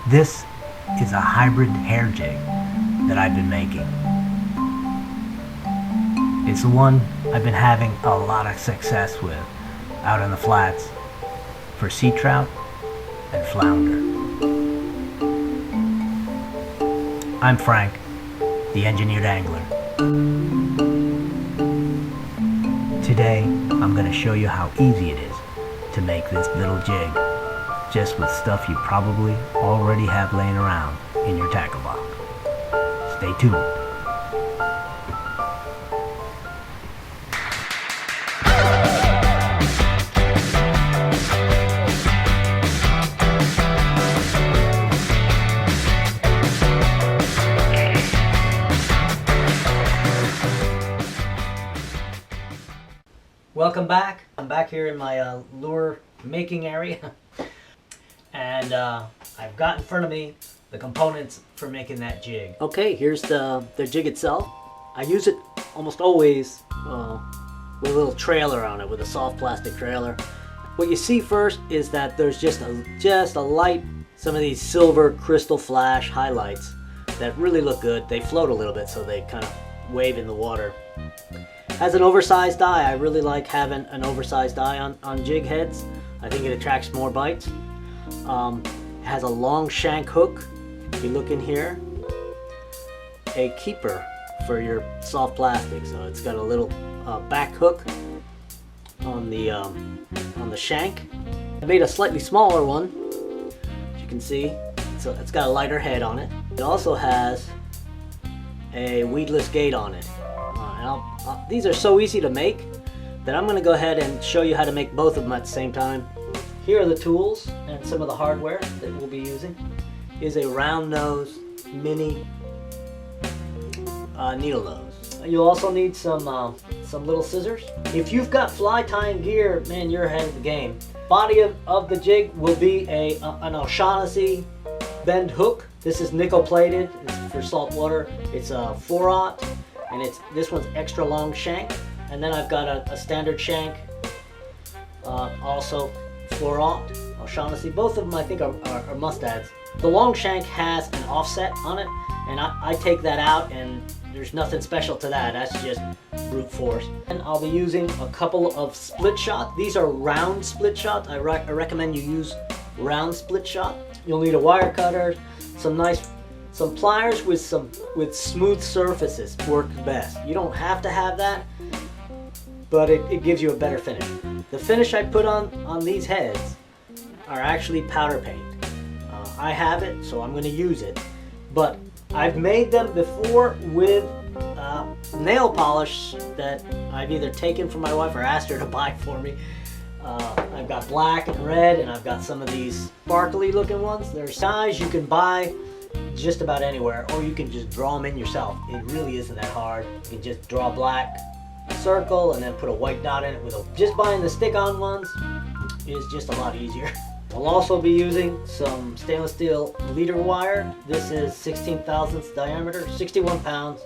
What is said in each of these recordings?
This is a hybrid hair jig that I've been making. It's the one I've been having a lot of success with out in the flats for sea trout and flounder. I'm Frank, the engineered angler. Today, I'm going to show you how easy it is to make this little jig just with stuff you probably already have laying around in your tackle box. Stay tuned. Welcome back. I'm back here in my lure making area. And I've got in front of me the components for making that jig. Okay, here's the jig itself. I use it almost always with a little trailer on it, with a soft plastic trailer. What you see first is that there's just a light, some of these silver crystal flash highlights that really look good. They float a little bit, so they kind of wave in the water. Has an oversized eye. I really like having an oversized eye on jig heads. I think it attracts more bites. Has a long shank hook. If you look in here, a keeper for your soft plastic. So it's got a little back hook on the shank. I made a slightly smaller one, as you can see. So it's got a lighter head on it. It also has a weedless gate on it. These are so easy to make that I'm going to go ahead and show you how to make both of them at the same time. Here are the tools and some of the hardware that we'll be using. Is a round nose mini needle nose. You'll also need some little scissors. If you've got fly tying gear, man, you're ahead of the game. Body of the jig will be an O'Shaughnessy bend hook. This is nickel plated. It's for salt water. It's a 4/0, and this one's extra long shank. And then I've got a standard shank, also 4/0 O'Shaughnessy. Both of them I think are must-adds. The long shank has an offset on it, and I take that out, and there's nothing special to that. That's just brute force. And I'll be using a couple of split shot. These are round split shot. I recommend you use round split shot. You'll need a wire cutter, some pliers with smooth surfaces work best. You don't have to have that, but it gives you a better finish. The finish I put on these heads are actually powder paint. I have it, so I'm going to use it. But I've made them before with nail polish that I've either taken from my wife or asked her to buy for me. I've got black and red, and I've got some of these sparkly looking ones. They're dyes you can buy just about anywhere, or you can just draw them in yourself. It really isn't that hard. You can just draw a black circle and then put a white dot in it. Just buying the stick-on ones is just a lot easier. I'll also be using some stainless steel leader wire. This is 16 thousandths diameter, 61 pounds.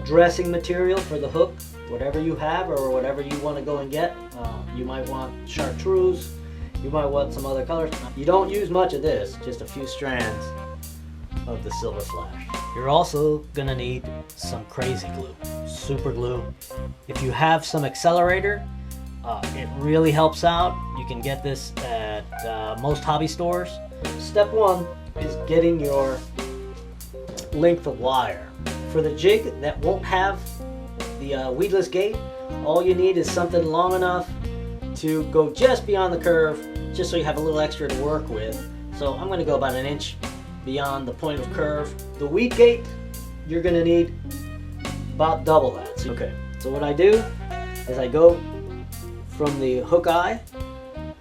Dressing material for the hook, whatever you have or whatever you want to go and get. You might want chartreuse, you might want some other colors. You don't use much of this, just a few strands of the silver flash. You're also gonna need some crazy glue, super glue. If you have some accelerator, it really helps out. You can get this at most hobby stores. Step one is getting your length of wire. For the jig that won't have the weedless gate, all you need is something long enough to go just beyond the curve, just so you have a little extra to work with. So I'm going to go about 1 inch beyond the point of curve. The weed gate, you're going to need about double that. Okay, so what I do is I go from the hook eye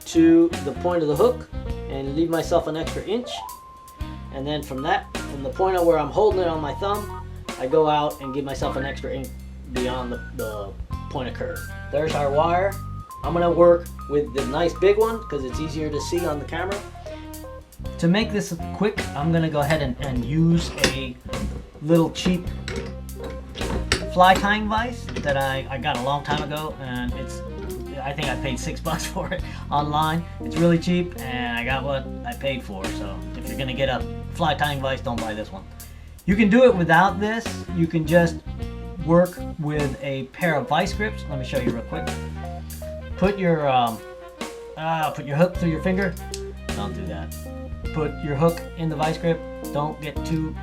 to the point of the hook and leave myself an extra inch. And then from the point of where I'm holding it on my thumb, I go out and give myself an extra inch beyond the point of curve. There's our wire. I'm going to work with the nice big one because it's easier to see on the camera. To make this quick, I'm going to go ahead and use a little cheap fly tying vise that I got a long time ago, and I think I paid $6 for it online. It's really cheap, and I got what I paid for. So if you're going to get a fly tying vise, don't buy this one. You can do it without this. You can just work with a pair of vice grips. Let me show you real quick. Put your hook through your finger. Don't do that. Put your hook in the vice grip. Don't get too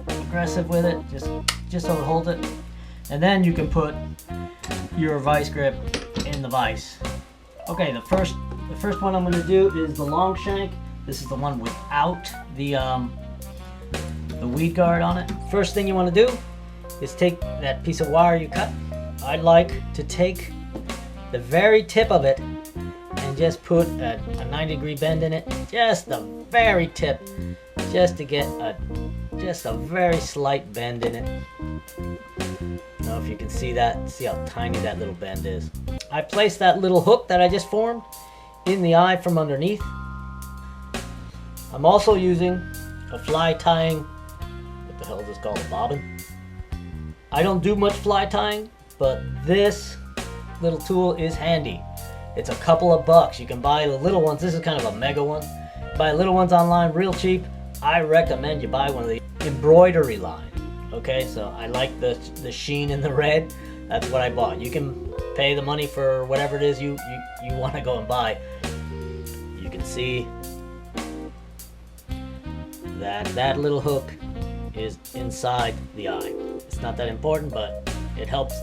aggressive with it. Just so it holds it. And then you can put your vice grip in the vise. Okay, the first one I'm going to do is the long shank. This is the one without the weed guard on it. First thing you want to do is take that piece of wire you cut. I'd like to take the very tip of it and just put a 90-degree bend in it. Just the very tip, just to get just a very slight bend in it. I don't know if you can see that. See how tiny that little bend is. I placed that little hook that I just formed in the eye from underneath. I'm also using a fly tying, what the hell is this called, a bobbin? I don't do much fly tying, but this little tool is handy. It's a couple of bucks. You can buy the little ones. This is kind of a mega one. Buy little ones online real cheap. I recommend you buy one of the embroidery line. Okay, so I like the sheen in the red. That's what I bought. You can pay the money for whatever it is you want to go and buy. You can see that little hook is inside the eye. It's not that important, but it helps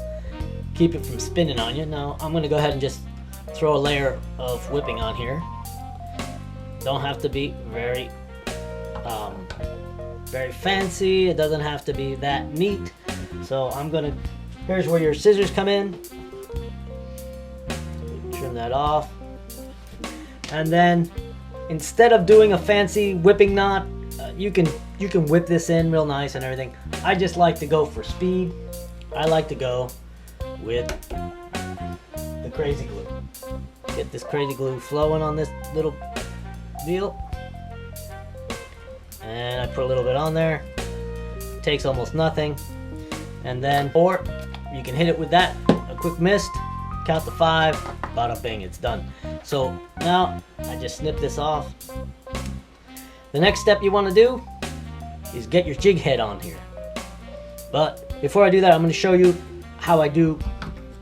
keep it from spinning on you. Now I'm going to go ahead and just throw a layer of whipping on here. Don't have to be very fancy. It doesn't have to be that neat. So here's where your scissors come in. Trim that off. And then instead of doing a fancy whipping knot, you can whip this in real nice and everything. I just like to go for speed. I like to go with the crazy glue. Get this crazy glue flowing on this little deal. And I put a little bit on there. Takes almost nothing. And then, or you can hit it with that, a quick mist, count to 5, bada bing, it's done. So now I just snip this off. The next step you want to do is get your jig head on here. But before I do that, I'm going to show you how I do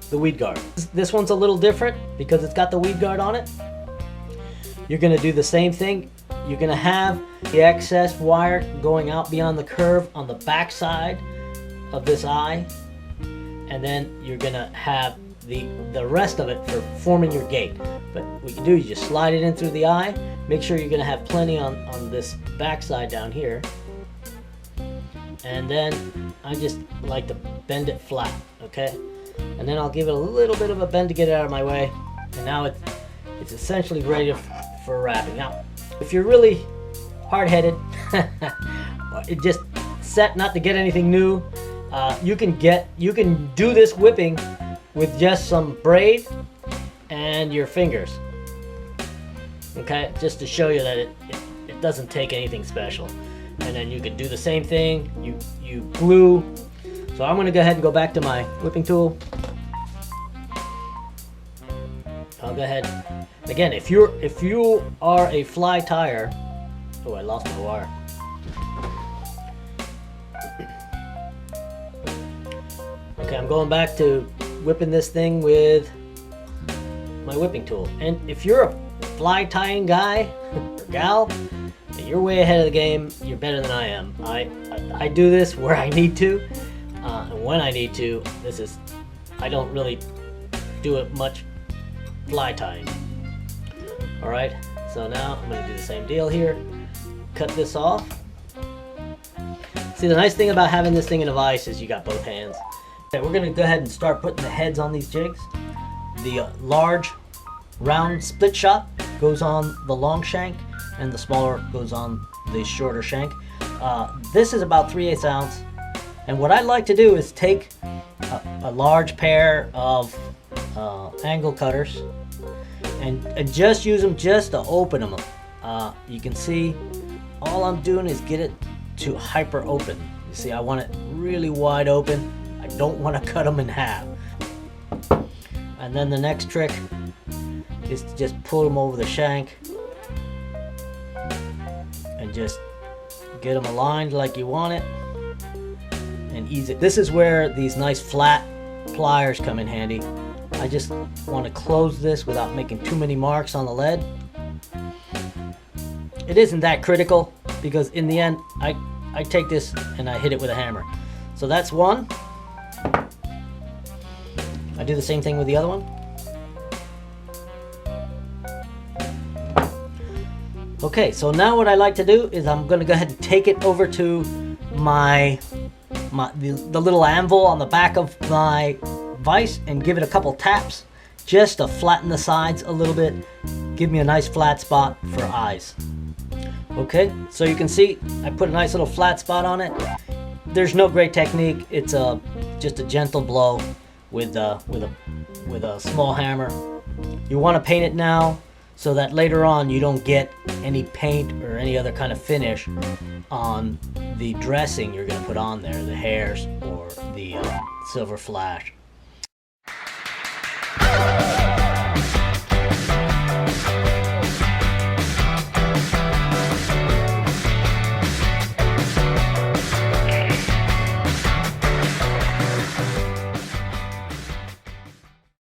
the weed guard. This one's a little different because it's got the weed guard on it. You're going to do the same thing. You're going to have the excess wire going out beyond the curve on the back side of this eye, and then you're going to have the rest of it for forming your gate. But what you do is you slide it in through the eye. Make sure you're going to have plenty on this back side down here. And then I just like to bend it flat, okay? And then I'll give it a little bit of a bend to get it out of my way. And now it's essentially ready for wrapping. Now, if you're really hard-headed, it just set not to get anything new, you can do this whipping with just some braid and your fingers. Okay, just to show you that it doesn't take anything special. And then you can do the same thing. You glue. So I'm going to go ahead and go back to my whipping tool. I'll go ahead. Again, if you are a fly tyer, oh, I lost my wire. Okay, I'm going back to whipping this thing with my whipping tool. And if you're a fly tying guy or gal, you're way ahead of the game. You're better than I am. I do this where I need to, and when I need to. I don't really do it much fly tying. All right, so now I'm going to do the same deal here. Cut this off. See, the nice thing about having this thing in a vise is you got both hands. Okay, we're going to go ahead and start putting the heads on these jigs. The large round split shot goes on the long shank, and the smaller goes on the shorter shank. This is about 3/8 ounce, and what I like to do is take a large pair of angle cutters and just use them just to open them. You can see all I'm doing is get it to hyper open. You see, I want it really wide open. I don't want to cut them in half. And then the next trick is to just pull them over the shank and just Get them aligned like you want it, and ease it. This is where these nice flat pliers come in handy. I just want to close this without making too many marks on the lead. It isn't that critical because in the end, I take this and I hit it with a hammer. So that's one. I do the same thing with the other one. Okay, so now what I like to do is I'm gonna go ahead and take it over to the little anvil on the back of my vise and give it a couple taps just to flatten the sides a little bit, give me a nice flat spot for eyes. Okay, so you can see I put a nice little flat spot on it. There's no great technique. It's just a gentle blow with a small hammer. You want to paint it now so that later on you don't get any paint or any other kind of finish on the dressing you're going to put on there, the hairs or the silver flash.